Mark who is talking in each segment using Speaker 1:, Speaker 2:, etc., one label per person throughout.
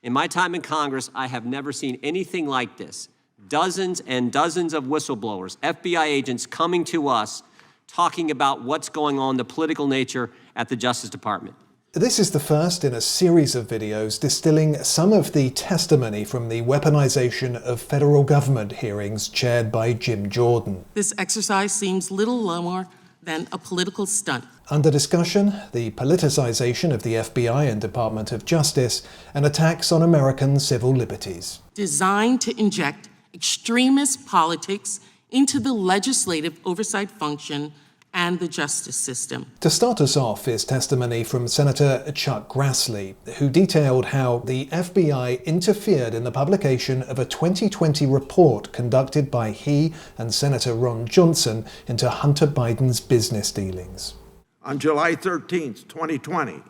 Speaker 1: In my time in Congress, I have never seen anything like this. Dozens and dozens of whistleblowers, FBI agents coming to us, talking about what's going on, the political nature at the Justice Department.
Speaker 2: This is the first in a series of videos distilling some of the testimony from the weaponization of federal government hearings chaired by Jim Jordan.
Speaker 3: This exercise seems little more than a political stunt.
Speaker 2: Under discussion, the politicization of the FBI and Department of Justice and attacks on American civil liberties.
Speaker 3: Designed to inject extremist politics into the legislative oversight function and the justice system.
Speaker 2: To start us off is testimony from Senator Chuck Grassley, who detailed how the FBI interfered in the publication of a 2020 report conducted by he and Senator Ron Johnson into Hunter Biden's business dealings.
Speaker 4: On July 13th, 2020,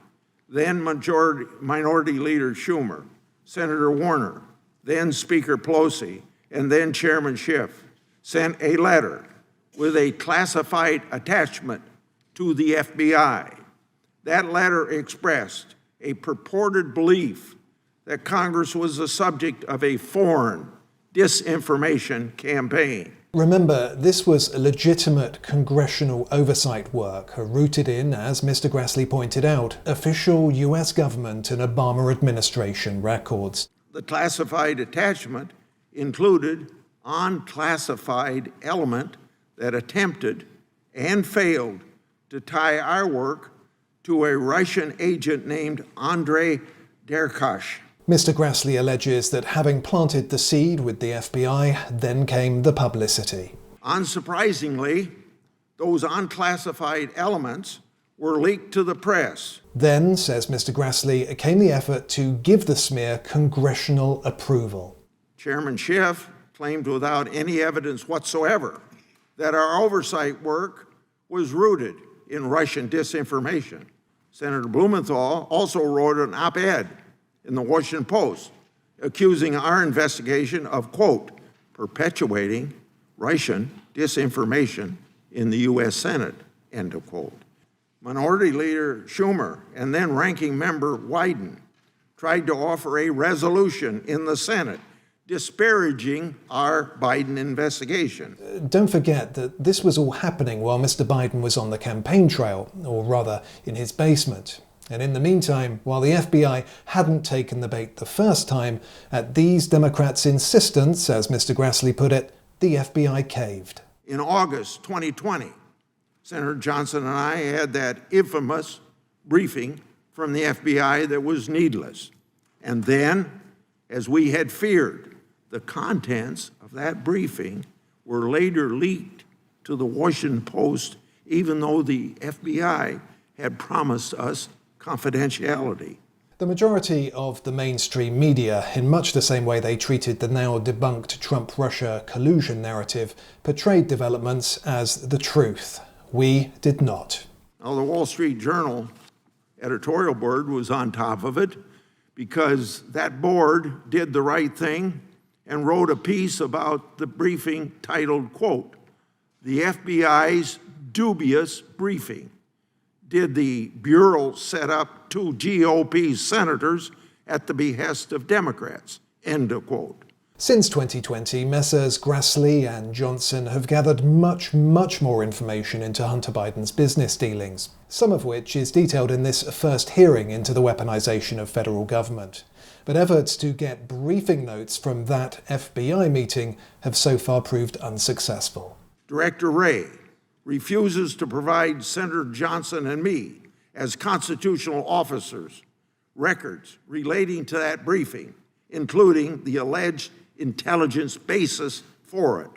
Speaker 4: then Minority Leader Schumer, Senator Warner, then Speaker Pelosi, and then Chairman Schiff sent a letter with a classified attachment to the FBI. That letter expressed a purported belief that Congress was the subject of a foreign disinformation campaign.
Speaker 2: Remember, this was legitimate congressional oversight work rooted in, as Mr. Grassley pointed out, official US government and Obama administration records.
Speaker 4: The classified attachment included unclassified element that attempted and failed to tie our work to a Russian agent named Andrei Derkach.
Speaker 2: Mr. Grassley alleges that having planted the seed with the FBI, then came the publicity.
Speaker 4: Unsurprisingly, those unclassified elements were leaked to the press.
Speaker 2: Then, says Mr. Grassley, came the effort to give the smear congressional approval.
Speaker 4: Chairman Schiff claimed without any evidence whatsoever that our oversight work was rooted in Russian disinformation. Senator Blumenthal also wrote an op-ed in the Washington Post accusing our investigation of, quote, perpetuating Russian disinformation in the U.S. Senate, end of quote. Minority Leader Schumer and then Ranking Member Wyden tried to offer a resolution in the Senate disparaging our Biden investigation.
Speaker 2: Don't forget that this was all happening while Mr. Biden was on the campaign trail, or rather, in his basement. And in the meantime, while the FBI hadn't taken the bait the first time, at these Democrats' insistence, as Mr. Grassley put it, the FBI caved.
Speaker 4: In August 2020, Senator Johnson and I had that infamous briefing from the FBI that was needless. And then, as we had feared, the contents of that briefing were later leaked to the Washington Post, even though the FBI had promised us confidentiality.
Speaker 2: The majority of the mainstream media, in much the same way they treated the now debunked Trump-Russia collusion narrative, portrayed developments as the truth. We did not.
Speaker 4: Now, the Wall Street Journal editorial board was on top of it because that board did the right thing and wrote a piece about the briefing titled, quote, "The FBI's dubious briefing. Did the Bureau set up two GOP senators at the behest of Democrats?" End of quote.
Speaker 2: Since 2020, Messrs. Grassley and Johnson have gathered much more information into Hunter Biden's business dealings, some of which is detailed in this first hearing into the weaponization of federal government. But efforts to get briefing notes from that FBI meeting have so far proved unsuccessful.
Speaker 4: Director Wray refuses to provide Senator Johnson and me, as constitutional officers, records relating to that briefing, including the alleged intelligence basis for it.